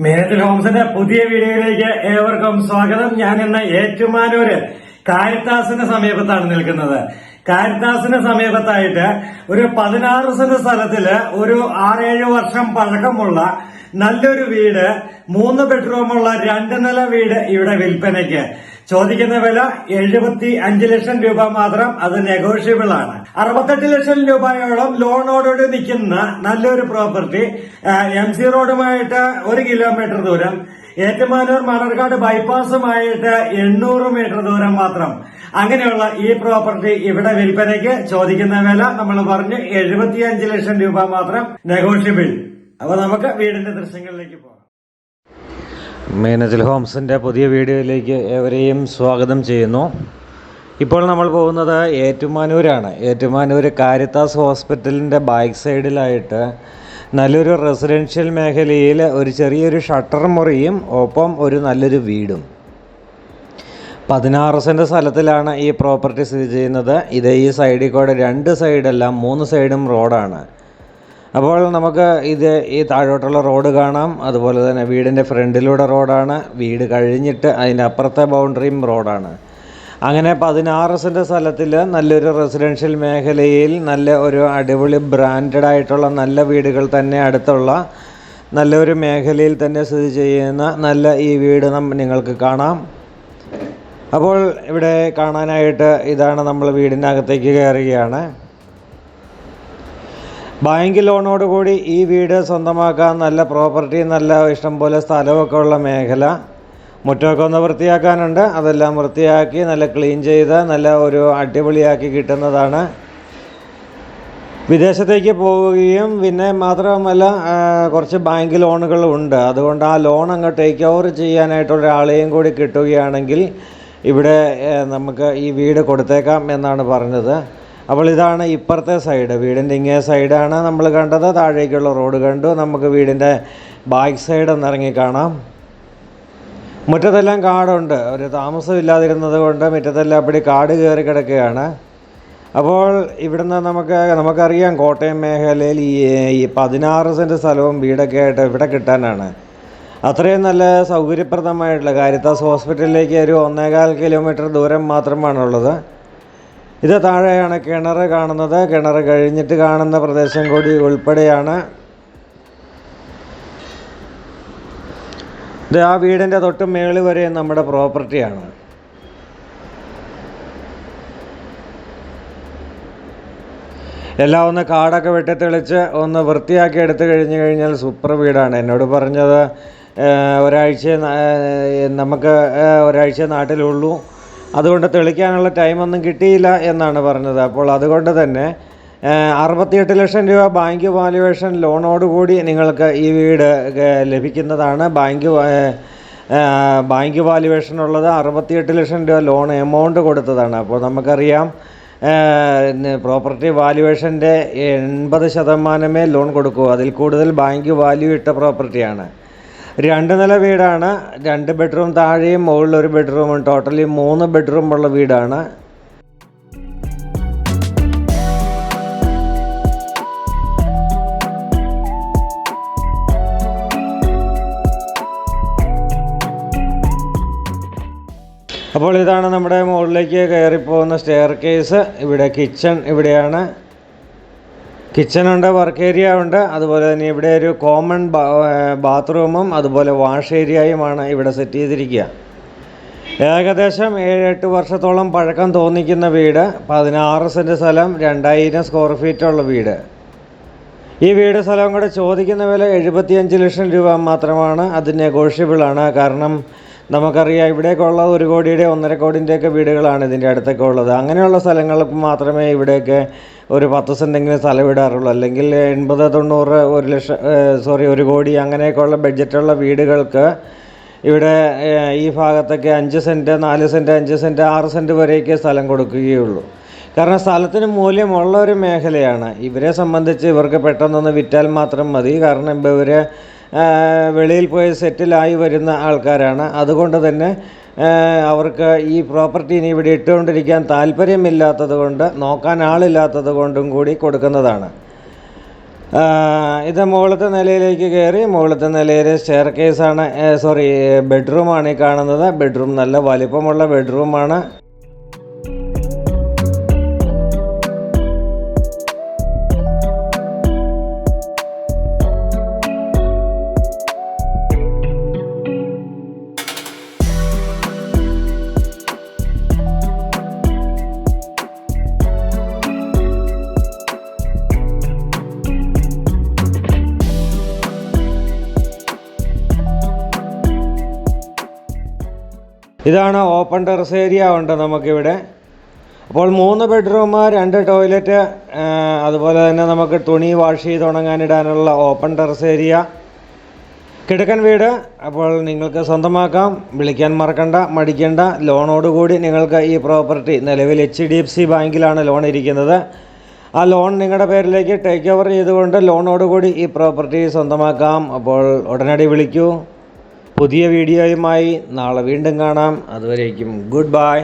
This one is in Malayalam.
മീനത്തിൽ ഹോംസിന്റെ പുതിയ വീഡിയോയിലേക്ക് ഏവർക്കും സ്വാഗതം. ഞാൻ ഇന്ന് ഏറ്റുമാനൂര് കാരിത്താസിന് സമീപത്താണ് നിൽക്കുന്നത്. കാരിത്താസിന് സമീപത്തായിട്ട് ഒരു 16 സെന്റ് സ്ഥലത്തില് ഒരു 6-7 വർഷം പഴക്കമുള്ള നല്ലൊരു വീട്, 3 ബെഡ്റൂമുള്ള 2 നില വീട് ഇവിടെ വിൽപ്പനയ്ക്ക്. ചോദിക്കുന്ന വില 75 ലക്ഷം രൂപ മാത്രം. അത് നെഗോഷ്യബിൾ ആണ്. 68 ലക്ഷം രൂപയോളം ലോണോടുകൂടി നിൽക്കുന്ന നല്ലൊരു പ്രോപ്പർട്ടി. MC റോഡുമായിട്ട് 1 കിലോമീറ്റർ ദൂരം, ഏറ്റുമാനൂർ മണർകാട് ബൈപ്പാസുമായിട്ട് 800 മീറ്റർ ദൂരം മാത്രം. അങ്ങനെയുള്ള ഈ പ്രോപ്പർട്ടി ഇവിടെ വിൽപ്പനയ്ക്ക്. ചോദിക്കുന്ന വില നമ്മൾ പറഞ്ഞു 75 ലക്ഷം രൂപ മാത്രം, നെഗോഷ്യബിൾ. അപ്പൊ നമുക്ക് വീടിന്റെ ദൃശ്യങ്ങളിലേക്ക് പോകാം. മീനത്തിൽ ഹോംസിൻ്റെ പുതിയ വീഡിയോയിലേക്ക് ഏവരെയും സ്വാഗതം ചെയ്യുന്നു. ഇപ്പോൾ നമ്മൾ പോകുന്നത് ഏറ്റുമാനൂരാണ്. ഏറ്റുമാനൂർ കാരിത്താസ് ഹോസ്പിറ്റലിൻ്റെ ബാക്ക് സൈഡിലായിട്ട് നല്ലൊരു റെസിഡൻഷ്യൽ മേഖലയിൽ ഒരു ചെറിയൊരു ഷട്ടർ മുറിയും ഒപ്പം ഒരു നല്ലൊരു വീടും. 16 സെൻറ്റ് സ്ഥലത്തിലാണ് ഈ പ്രോപ്പർട്ടി സ്ഥിതി ചെയ്യുന്നത്. ഇത് ഈ സൈഡിൽ കൂടെ 2 സൈഡല്ല 3 സൈഡും റോഡാണ്. അപ്പോൾ നമുക്ക് ഈ താഴോട്ടുള്ള റോഡ് കാണാം. അതുപോലെ തന്നെ വീടിൻ്റെ ഫ്രണ്ടിലൂടെ റോഡാണ്. വീട് കഴിഞ്ഞിട്ട് അതിൻ്റെ അപ്പുറത്തെ ബൗണ്ടറിയും റോഡാണ്. അങ്ങനെ 16 സെൻറ്റ് സ്ഥലത്തിൽ നല്ലൊരു റെസിഡൻഷ്യൽ മേഖലയിൽ നല്ല ഒരു അടിപൊളി ബ്രാൻഡഡ് ആയിട്ടുള്ള നല്ല വീടുകൾ തന്നെ അടുത്തുള്ള നല്ലൊരു മേഖലയിൽ തന്നെ സ്ഥിതി ചെയ്യുന്ന നല്ല ഈ വീട് നിങ്ങൾക്ക് കാണാം. അപ്പോൾ ഇവിടെ കാണാനായിട്ട് ഇതാണ് നമ്മൾ വീടിൻ്റെ അകത്തേക്ക് കയറുകയാണ്. ബാങ്ക് ലോണോടുകൂടി ഈ വീട് സ്വന്തമാക്കാൻ നല്ല പ്രോപ്പർട്ടി, നല്ല ഇഷ്ടംപോലെ സ്ഥലമൊക്കെ ഉള്ള മേഖല. മുറ്റമൊക്കെ ഒന്ന് വൃത്തിയാക്കാനുണ്ട്. അതെല്ലാം വൃത്തിയാക്കി നല്ല ക്ലീൻ ചെയ്ത് നല്ല ഒരു അടിപൊളിയാക്കി കിട്ടുന്നതാണ്. വിദേശത്തേക്ക് പോവുകയും പിന്നെ മാത്രമല്ല കുറച്ച് ബാങ്ക് ലോണുകളുണ്ട്. അതുകൊണ്ട് ആ ലോൺ അങ്ങ് ടേക്ക് ഓവർ ചെയ്യാനായിട്ടുള്ള ഒരാളെയും കൂടി കിട്ടുകയാണെങ്കിൽ ഇവിടെ നമുക്ക് ഈ വീട് കൊടുത്തേക്കാം എന്നാണ് പറഞ്ഞത്. അപ്പോൾ ഇതാണ് ഇപ്പുറത്തെ സൈഡ്. വീടിൻ്റെ ഇങ്ങേ സൈഡാണ് നമ്മൾ കണ്ടത്. താഴേക്കുള്ള റോഡ് കണ്ടു. നമുക്ക് വീടിൻ്റെ ബാക്ക് സൈഡ് ഒന്നിറങ്ങി കാണാം. മുറ്റത്തെല്ലാം കാടുണ്ട്. ഒരു താമസമില്ലാതിരുന്നത് കൊണ്ട് മുറ്റത്തെല്ലാം അപ്പടി കാട് കയറി കിടക്കുകയാണ്. അപ്പോൾ ഇവിടുന്ന് നമുക്കറിയാം കോട്ടയം മേഖലയിൽ ഈ 16 സെൻറ്റ് സ്ഥലവും വീടൊക്കെ ആയിട്ട് ഇവിടെ കിട്ടാനാണ്. അത്രയും നല്ല സൗകര്യപ്രദമായിട്ടുള്ള കാരിത്താസ് ഹോസ്പിറ്റലിലേക്ക് ഒരു 1.25 കിലോമീറ്റർ ദൂരം മാത്രമാണുള്ളത്. ഇത് താഴെയാണ് കിണർ കാണുന്നത്. കിണർ കഴിഞ്ഞിട്ട് കാണുന്ന പ്രദേശം കൂടി ഉൾപ്പെടെയാണ്. ഇത് ആ വീടിൻ്റെ തൊട്ട് മേളിൽ വരെ നമ്മുടെ പ്രോപ്പർട്ടിയാണ്. എല്ലാം ഒന്ന് കാടൊക്കെ വെട്ടിത്തെളിച്ച് ഒന്ന് വൃത്തിയാക്കി എടുത്തു കഴിഞ്ഞാൽ സൂപ്പർ വീടാണ്. എന്നോട് പറഞ്ഞത് നമുക്ക് ഒരാഴ്ച നാട്ടിലുള്ളൂ, അതുകൊണ്ട് തെളിക്കാനുള്ള ടൈമൊന്നും കിട്ടിയില്ല എന്നാണ് പറഞ്ഞത്. അപ്പോൾ അതുകൊണ്ട് തന്നെ 68 ലക്ഷം രൂപ ബാങ്ക് വാല്യുവേഷൻ ലോണോടുകൂടി നിങ്ങൾക്ക് ഈ വീട് ലഭിക്കുന്നതാണ്. ബാങ്ക് വാല്യുവേഷൻ ഉള്ളത് 68 ലക്ഷം രൂപ ലോൺ എമൗണ്ട് കൊടുത്തതാണ്. അപ്പോൾ നമുക്കറിയാം പ്രോപ്പർട്ടി വാല്യുവേഷൻ്റെ 80% ലോൺ കൊടുക്കൂ. അതിൽ കൂടുതൽ ബാങ്ക് വാല്യൂ ഇട്ട പ്രോപ്പർട്ടിയാണ്. 2 നില വീടാണ്. 2 ബെഡ്റൂം താഴെയും മുകളിൽ 1 ബെഡ്റൂമും, ടോട്ടലി 3 ബെഡ്റൂമുള്ള വീടാണ്. അപ്പോൾ ഇതാണ് നമ്മുടെ മുകളിലേക്ക് കയറിപ്പോകുന്ന സ്റ്റെയർ കേസ്. ഇവിടെ കിച്ചൺ ഇവിടെയാണ്. കിച്ചണുണ്ട്, വർക്ക് ഏരിയ ഉണ്ട്. അതുപോലെ തന്നെ ഇവിടെ ഒരു കോമൺ ബാത്റൂമും അതുപോലെ വാഷ് ഏരിയയുമാണ് ഇവിടെ സെറ്റ് ചെയ്തിരിക്കുക. ഏകദേശം 7-8 വർഷത്തോളം പഴക്കം തോന്നിക്കുന്ന വീട്. 16 സെൻറ്റ് സ്ഥലം, 2000 സ്ക്വയർ ഫീറ്റുള്ള വീട്. ഈ വീട് സ്ഥലവും കൂടെ ചോദിക്കുന്ന വില 75 ലക്ഷം രൂപ മാത്രമാണ്. അത് നെഗോഷ്യബിളാണ്. കാരണം നമുക്കറിയാം ഇവിടേക്കുള്ള 1 കോടിയുടെ 1.5 കോടിൻ്റെയൊക്കെ വീടുകളാണ് ഇതിൻ്റെ അടുത്തൊക്കെ ഉള്ളത്. അങ്ങനെയുള്ള സ്ഥലങ്ങൾക്ക് മാത്രമേ ഇവിടെയൊക്കെ ഒരു 10 സെൻറ്റെങ്കിലും സ്ഥലം വിടാറുള്ളൂ. അല്ലെങ്കിൽ 80-90 1 കോടി അങ്ങനെയൊക്കെയുള്ള ബഡ്ജറ്റുള്ള വീടുകൾക്ക് ഇവിടെ ഈ ഭാഗത്തൊക്കെ 5 സെൻറ്റ് 4 സെൻറ്റ് 5 സെൻറ്റ് 6 സെൻറ്റ് വരെയൊക്കെ സ്ഥലം കൊടുക്കുകയുള്ളൂ. കാരണം സ്ഥലത്തിന് മൂല്യമുള്ള ഒരു മേഖലയാണ്. ഇവരെ സംബന്ധിച്ച് ഇവർക്ക് പെട്ടെന്നൊന്ന് വിറ്റാൽ മാത്രം മതി. കാരണം ഇവർ വെളിയിൽ പോയി സെറ്റിലായി വരുന്ന ആൾക്കാരാണ്. അതുകൊണ്ട് തന്നെ അവർക്ക് ഈ പ്രോപ്പർട്ടി ഇനി ഇവിടെ ഇട്ടുകൊണ്ടിരിക്കാൻ താല്പര്യമില്ലാത്തത് കൊണ്ട്, നോക്കാൻ ആളില്ലാത്തത് കൊണ്ടും കൂടി കൊടുക്കുന്നതാണ്. ഇത് മുകളിലത്തെ നിലയിലേക്ക് കയറി മുകളിലത്തെ നിലയിൽ സ്റ്റെയർ കേസാണ്, ബെഡ്റൂമാണ് ഈ കാണുന്നത്. ബെഡ്റൂം നല്ല വലിപ്പമുള്ള ബെഡ്റൂമാണ്. ഇതാണ് ഓപ്പൺ ടെറസ് ഏരിയ ഉണ്ട് നമുക്കിവിടെ. അപ്പോൾ 3 ബെഡ്റൂം, 2 ടോയ്ലറ്റ്, അതുപോലെ തന്നെ നമുക്ക് തുണി വാഷ് ചെയ്ത് ഉണങ്ങാനിടാനുള്ള ഓപ്പൺ ടെറസ് ഏരിയ. കിടക്കൻ വീട്. അപ്പോൾ നിങ്ങൾക്ക് സ്വന്തമാക്കാം. വിളിക്കാൻ മറക്കണ്ട, മടിക്കേണ്ട. ലോണോടുകൂടി നിങ്ങൾക്ക് ഈ പ്രോപ്പർട്ടി നിലവിൽ HDFC ബാങ്കിലാണ് ലോൺ ഇരിക്കുന്നത്. ആ ലോൺ നിങ്ങളുടെ പേരിലേക്ക് ടേക്ക് ഓവർ ചെയ്തുകൊണ്ട് ലോണോടുകൂടി ഈ പ്രോപ്പർട്ടി സ്വന്തമാക്കാം. അപ്പോൾ ഉടനടി വിളിക്കൂ. പുതിയ വീഡിയോയുമായി നാളെ വീണ്ടും കാണാം. അതുവരേക്കും ഗുഡ് ബൈ.